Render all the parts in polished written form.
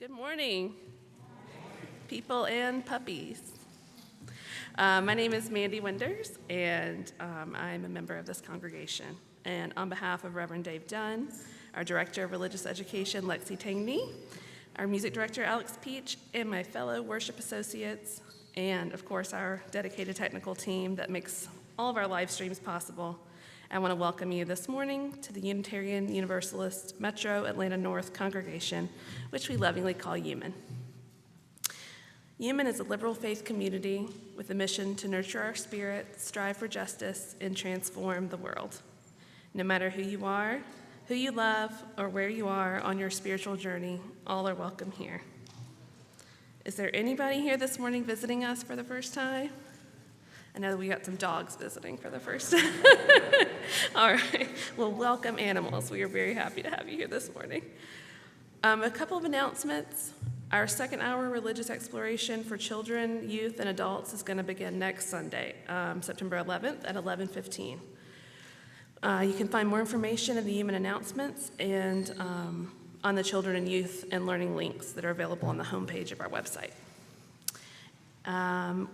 Good morning, people and puppies. My name is Mandy Winders, and I'm a member of this congregation. And on behalf of Reverend Dave Dunn, our Director of Religious Education, Lexi Tangney, our Music Director, Alex Peach, and my fellow worship associates, and of course, our dedicated technical team that makes all of our live streams possible, I want to welcome you this morning to the Unitarian Universalist Metro Atlanta North congregation, which we lovingly call UUMAN. UUMAN is a liberal faith community with a mission to nurture our spirit, strive for justice, and transform the world. No matter who you are, who you love, or where you are on your spiritual journey, all are welcome here. Is there anybody here this morning visiting us for the first time? I know we got some dogs visiting for the first time. All right, well, welcome animals. We are very happy to have you here this morning. A couple of announcements. Our second hour religious exploration for children, youth, and adults is going to begin next Sunday, September 11th at 11:15. You can find more information in the UUMAN announcements and on the children and youth and learning links that are available on the homepage of our website.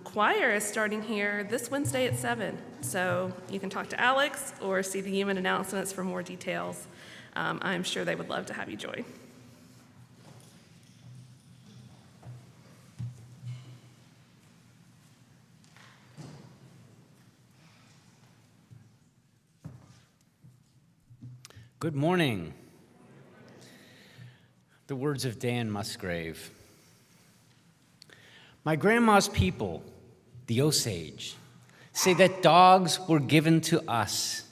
Choir is starting here this Wednesday at 7, so you can talk to Alex or see the UUMAN announcements for more details. I'm sure they would love to have you join. Good morning. The words of Dan Musgrave. My grandma's people, the Osage, say that dogs were given to us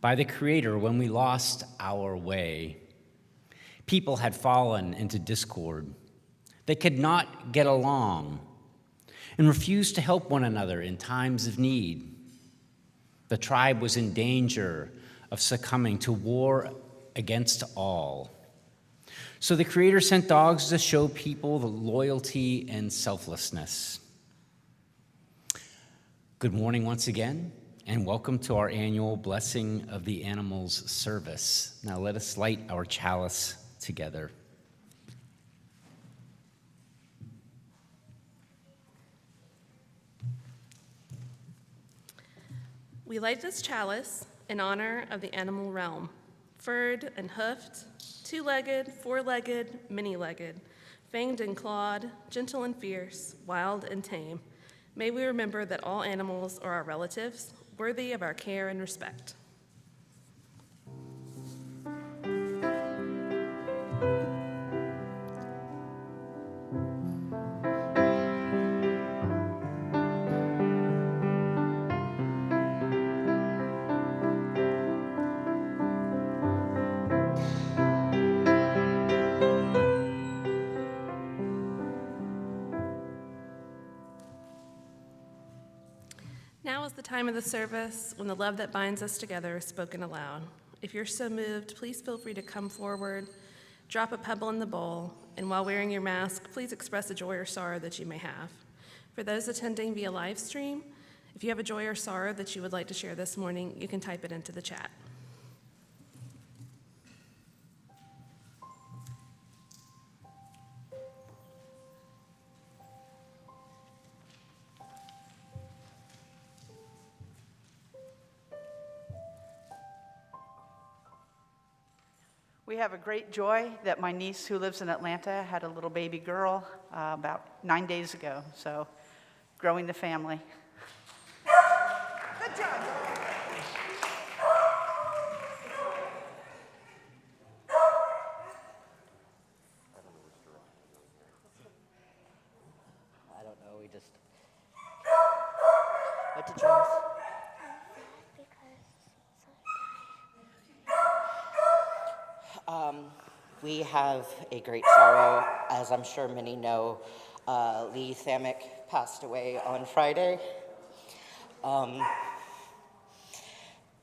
by the Creator when we lost our way. People had fallen into discord. They could not get along and refused to help one another in times of need. The tribe was in danger of succumbing to war against all. So the Creator sent dogs to show people the loyalty and selflessness. Good morning once again, and welcome to our annual Blessing of the Animals service. Now let us light our chalice together. We light this chalice in honor of the animal realm, furred and hoofed, two-legged, four-legged, many-legged, fanged and clawed, gentle and fierce, wild and tame. May we remember that all animals are our relatives, worthy of our care and respect. Now is the time of the service when the love that binds us together is spoken aloud. If you're so moved, please feel free to come forward, drop a pebble in the bowl, and while wearing your mask, please express a joy or sorrow that you may have. For those attending via live stream, if you have a joy or sorrow that you would like to share this morning, you can type it into the chat. We have a great joy that my niece who lives in Atlanta had a little baby girl about 9 days ago, so growing the family. Good job. I don't know, we just... What did you ask? We have a great sorrow. As I'm sure many know, Lee Thamick passed away on Friday.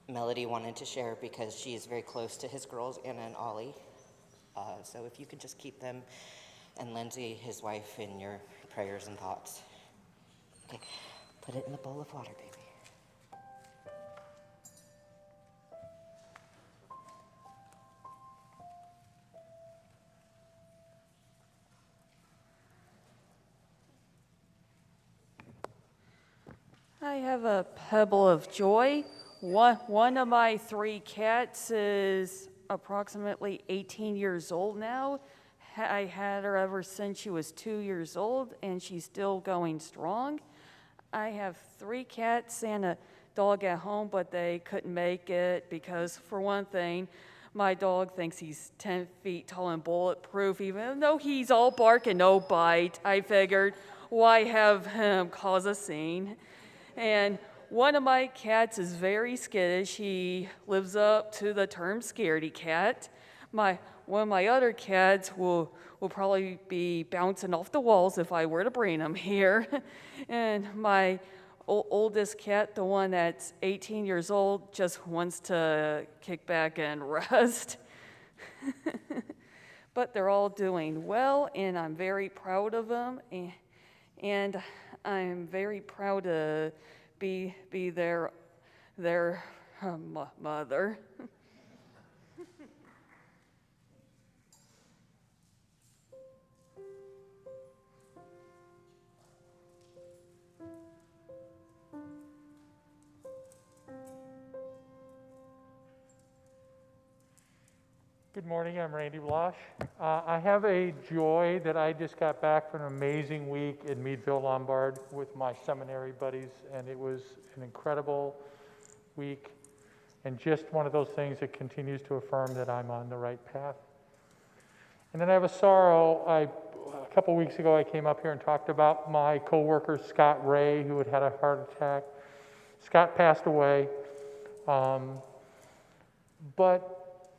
Melody wanted to share because she is very close to his girls, Anna and Ollie. So if you could just keep them and Lindsay, his wife, in your prayers and thoughts. Okay, put it in the bowl of water, baby. I have a pebble of joy. One of my 3 cats is approximately 18 years old now. I had her ever since she was 2 years old, and she's still going strong. I have 3 cats and a dog at home, but they couldn't make it because, for one thing, my dog thinks he's 10 feet tall and bulletproof, even though he's all bark and no bite. I figured, why have him cause a scene? And one of my cats is very skittish. He lives up to the term scaredy cat. One of my other cats will probably be bouncing off the walls if I were to bring him here. And my oldest cat, the one that's 18 years old, just wants to kick back and rest. But they're all doing well, and I'm very proud of them. And I'm very proud to be their mother. Good morning, I'm Randy Blosh. I have a joy that I just got back from an amazing week in Meadville, Lombard with my seminary buddies, and it was an incredible week and just one of those things that continues to affirm that I'm on the right path. And then I have a sorrow. A couple weeks ago I came up here and talked about my coworker Scott Ray, who had a heart attack. Scott passed away, but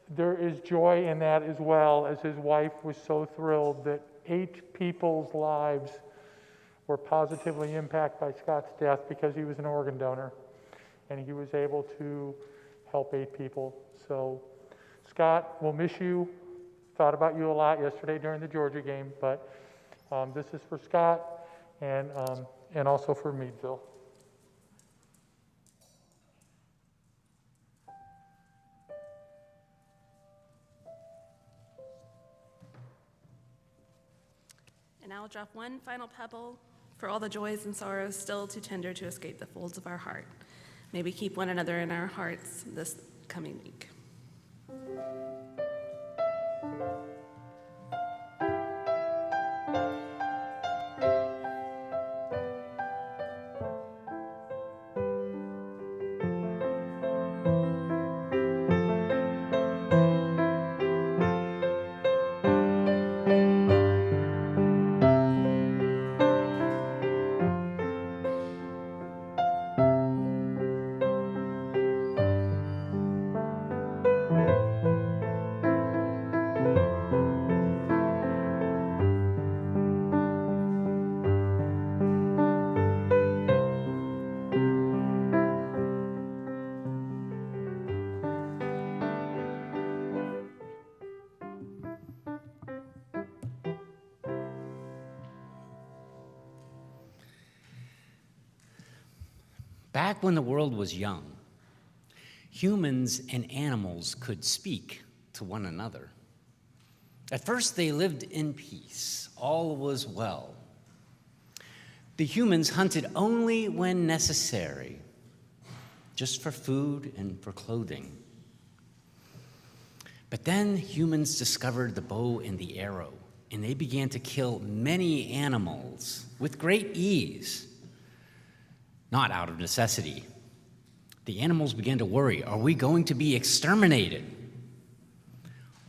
there is joy in that as well, as his wife was so thrilled that 8 people's lives were positively impacted by Scott's death because he was an organ donor and he was able to help 8 people. So Scott, we'll miss you. Thought about you a lot yesterday during the Georgia game, but this is for Scott and also for Meadville. And I'll drop one final pebble for all the joys and sorrows still too tender to escape the folds of our heart. May we keep one another in our hearts this coming week. Back when the world was young, humans and animals could speak to one another. At first, they lived in peace. All was well. The humans hunted only when necessary, just for food and for clothing. But then humans discovered the bow and the arrow, and they began to kill many animals with great ease. Not out of necessity. The animals began to worry, are we going to be exterminated?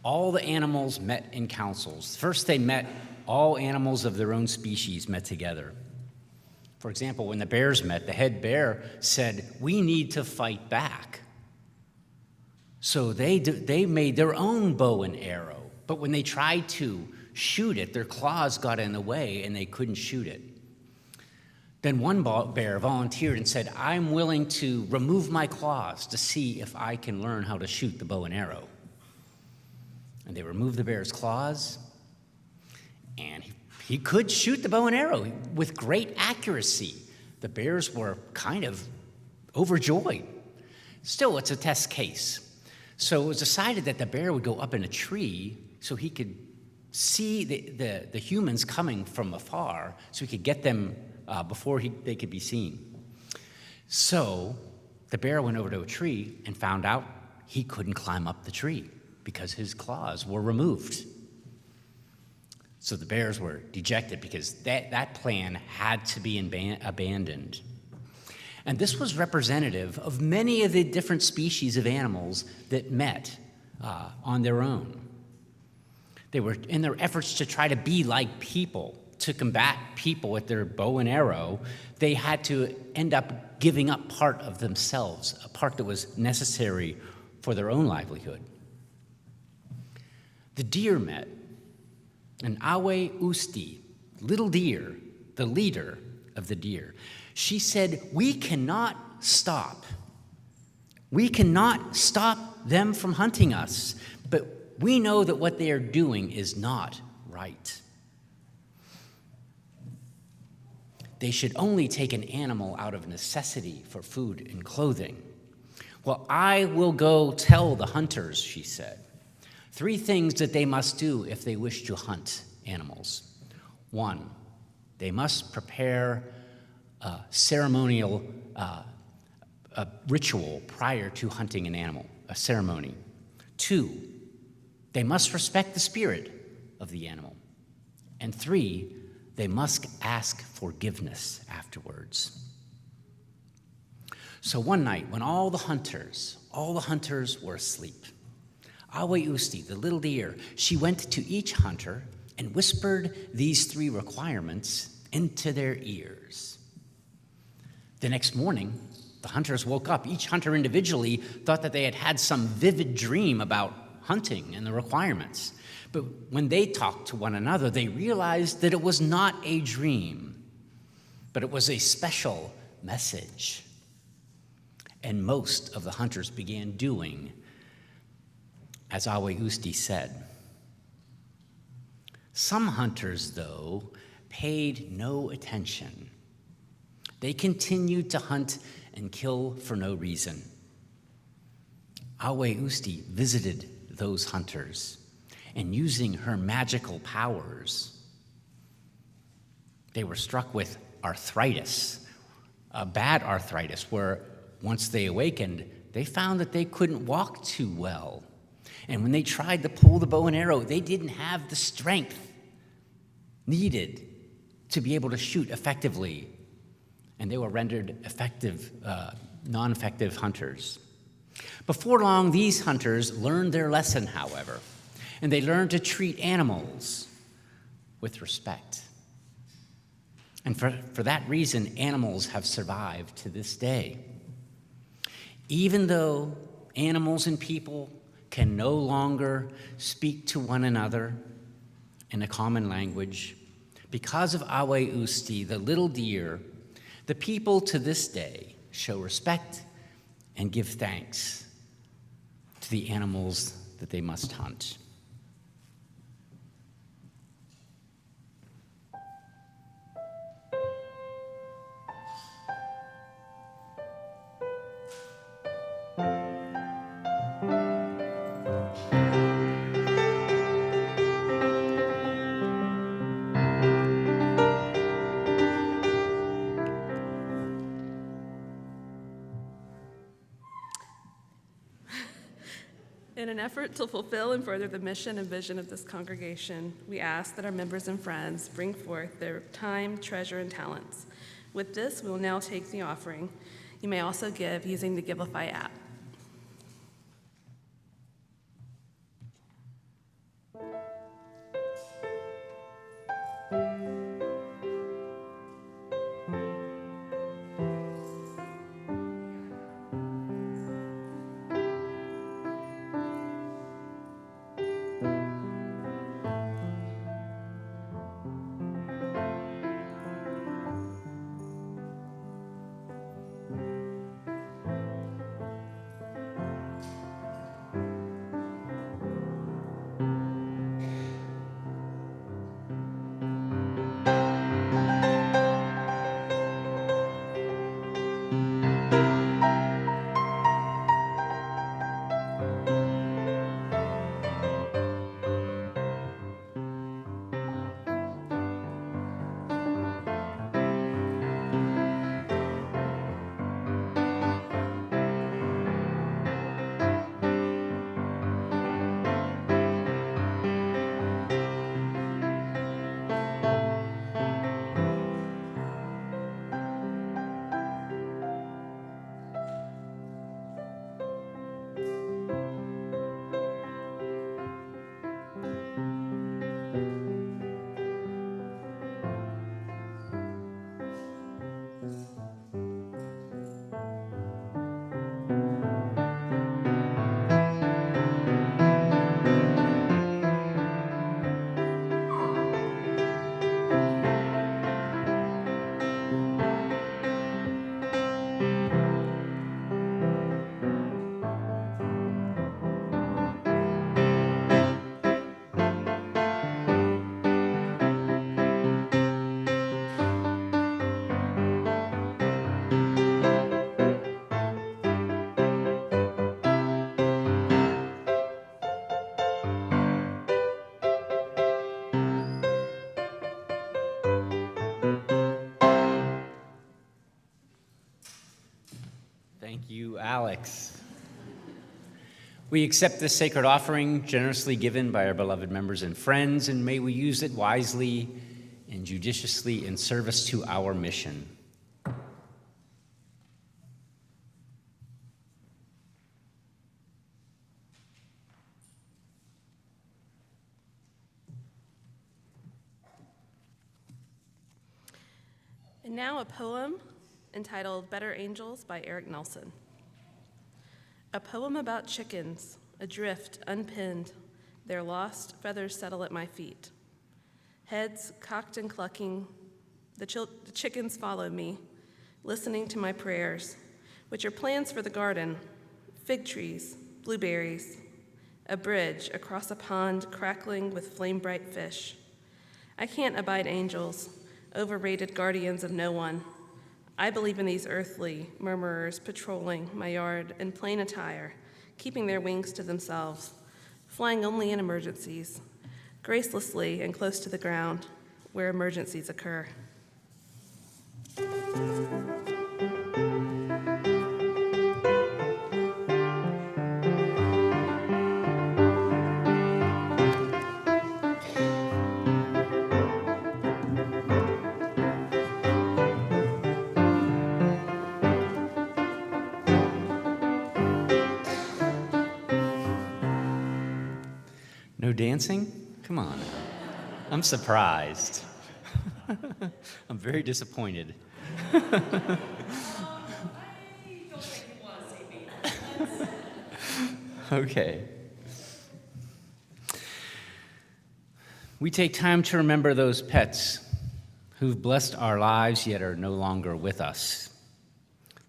All the animals met in councils. First they met, all animals of their own species met together. For example, when the bears met, the head bear said, we need to fight back. So they made their own bow and arrow, but when they tried to shoot it, their claws got in the way and they couldn't shoot it. Then one bear volunteered and said, I'm willing to remove my claws to see if I can learn how to shoot the bow and arrow. And they removed the bear's claws, and he could shoot the bow and arrow with great accuracy. The bears were kind of overjoyed. Still, it's a test case. So it was decided that the bear would go up in a tree so he could see the humans coming from afar, so he could get them before they could be seen. So the bear went over to a tree and found out he couldn't climb up the tree because his claws were removed. So the bears were dejected because that plan had to be abandoned. And this was representative of many of the different species of animals that met on their own. They were, in their efforts to try to be like people, to combat people with their bow and arrow, they had to end up giving up part of themselves, a part that was necessary for their own livelihood. The deer met, and Awe Usti, little deer, the leader of the deer, she said, we cannot stop. We cannot stop them from hunting us, but we know that what they are doing is not right. They should only take an animal out of necessity for food and clothing. Well, I will go tell the hunters, she said, 3 things that they must do if they wish to hunt animals. 1, they must prepare a ceremonial ritual prior to hunting an animal, a ceremony. 2, they must respect the spirit of the animal. And 3, they must ask forgiveness afterwards. So one night, when all the hunters were asleep, Awe Usti, the little deer, she went to each hunter and whispered these 3 requirements into their ears. The next morning, the hunters woke up. Each hunter individually thought that they had had some vivid dream about hunting and the requirements. But when they talked to one another, they realized that it was not a dream, but it was a special message. And most of the hunters began doing as Awe Usti said. Some hunters, though, paid no attention. They continued to hunt and kill for no reason. Awe Usti visited those hunters, and using her magical powers, they were struck with arthritis, a bad arthritis, where once they awakened, they found that they couldn't walk too well. And when they tried to pull the bow and arrow, they didn't have the strength needed to be able to shoot effectively. And they were rendered non-effective hunters. Before long, these hunters learned their lesson, however, and they learned to treat animals with respect. And for that reason, animals have survived to this day. Even though animals and people can no longer speak to one another in a common language, because of Awe Usti, the little deer, the people to this day show respect and give thanks to the animals that they must hunt. In an effort to fulfill and further the mission and vision of this congregation, we ask that our members and friends bring forth their time, treasure, and talents. With this, we will now take the offering. You may also give using the Givelify app. you, Alex. We accept this sacred offering generously given by our beloved members and friends, and may we use it wisely and judiciously in service to our mission. And now a poem entitled Better Angels by Eric Nelson. A poem about chickens, adrift, unpinned, their lost feathers settle at my feet. Heads cocked and clucking, the chickens follow me, listening to my prayers, which are plans for the garden, fig trees, blueberries, a bridge across a pond crackling with flame-bright fish. I can't abide angels, overrated guardians of no one. I believe in these earthly murmurers patrolling my yard in plain attire, keeping their wings to themselves, flying only in emergencies, gracelessly and close to the ground where emergencies occur. No dancing? Come on. I'm surprised. I'm very disappointed. Okay. We take time to remember those pets who've blessed our lives yet are no longer with us.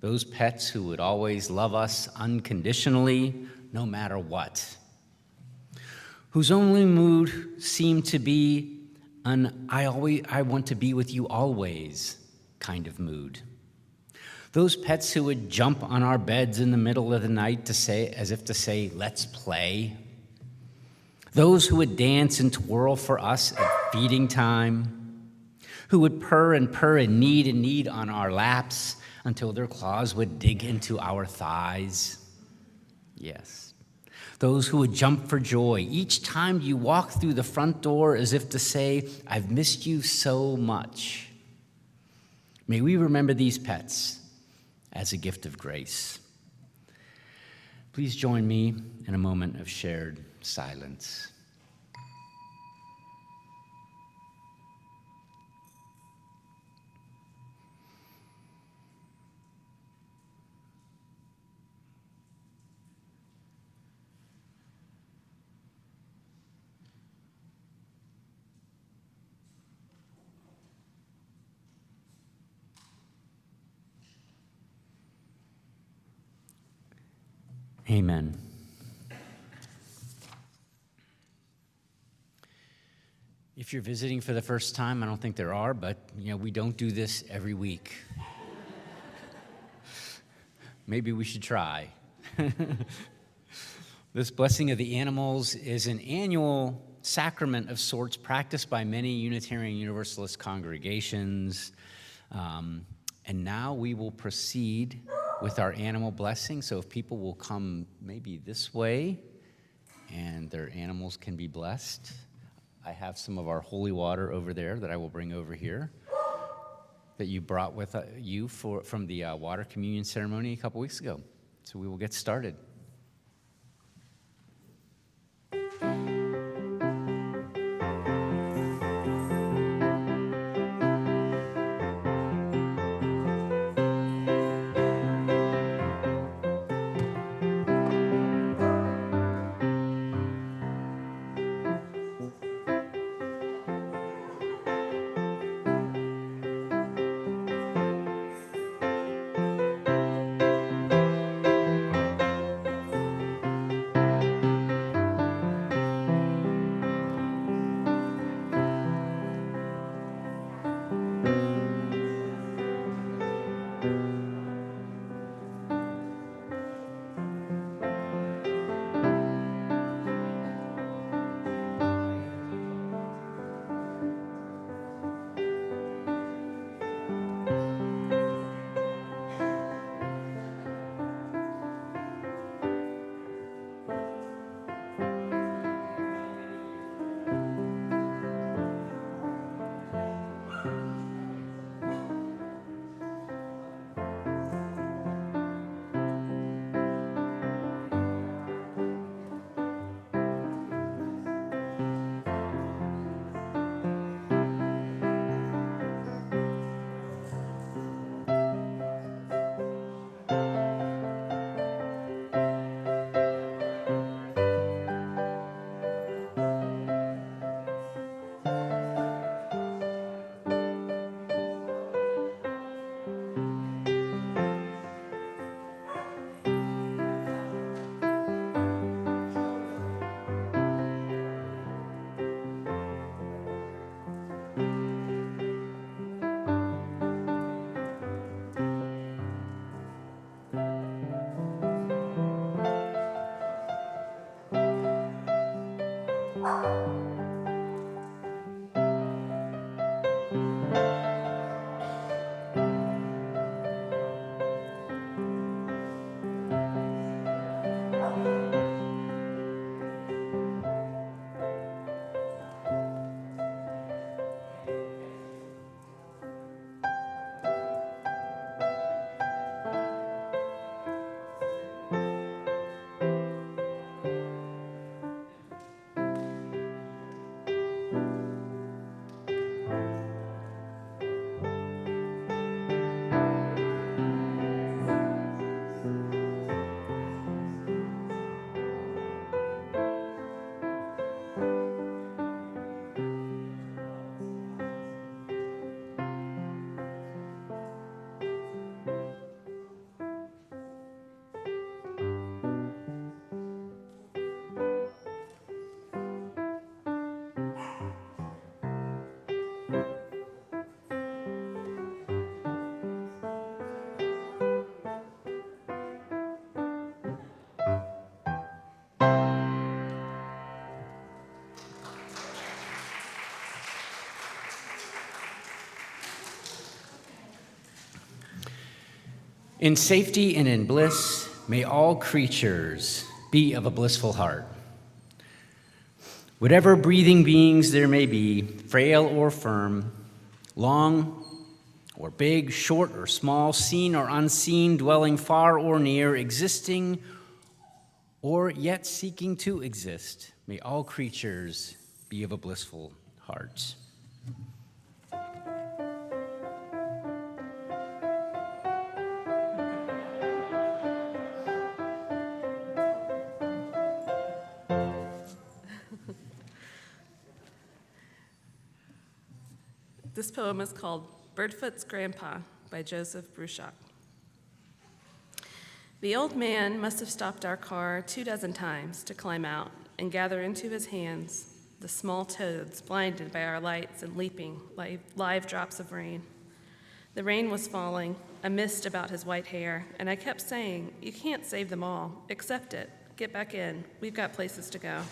Those pets who would always love us unconditionally, no matter what. Whose only mood seemed to be an I want to be with you always kind of mood. Those pets who would jump on our beds in the middle of the night to say, as if to say, let's play. Those who would dance and twirl for us at feeding time. Who would purr and need on our laps until their claws would dig into our thighs. Yes. Those who would jump for joy each time you walk through the front door as if to say, I've missed you so much. May we remember these pets as a gift of grace. Please join me in a moment of shared silence. Amen. If you're visiting for the first time, I don't think there are, but we don't do this every week. Maybe we should try. This blessing of the animals is an annual sacrament of sorts practiced by many Unitarian Universalist congregations. And now we will proceed with our animal blessing. So if people will come maybe this way and their animals can be blessed. I have some of our holy water over there that I will bring over here that you brought with you from the water communion ceremony a couple weeks ago. So we will get started. In safety and in bliss, may all creatures be of a blissful heart. Whatever breathing beings there may be, frail or firm, long or big, short or small, seen or unseen, dwelling far or near, existing or yet seeking to exist, may all creatures be of a blissful heart. This poem is called Birdfoot's Grandpa by Joseph Bruchac. The old man must have stopped our car 24 times to climb out and gather into his hands the small toads blinded by our lights and leaping like live drops of rain. The rain was falling, a mist about his white hair, and I kept saying, "You can't save them all. Accept it. Get back in. We've got places to go."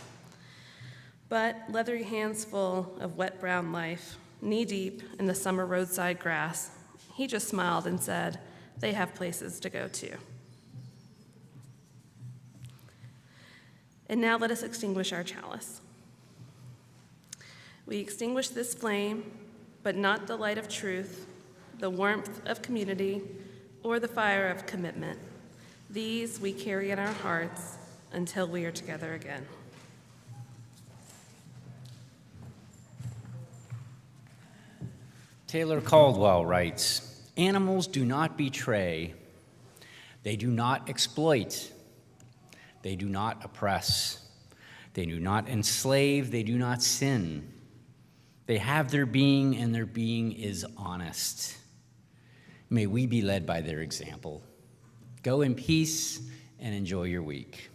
But leathery hands full of wet brown life, knee-deep in the summer roadside grass, he just smiled and said, "They have places to go to." And now let us extinguish our chalice. We extinguish this flame, but not the light of truth, the warmth of community, or the fire of commitment. These we carry in our hearts until we are together again. Taylor Caldwell writes, "Animals do not betray. They do not exploit. They do not oppress. They do not enslave. They do not sin. They have their being, and their being is honest. May we be led by their example. Go in peace and enjoy your week."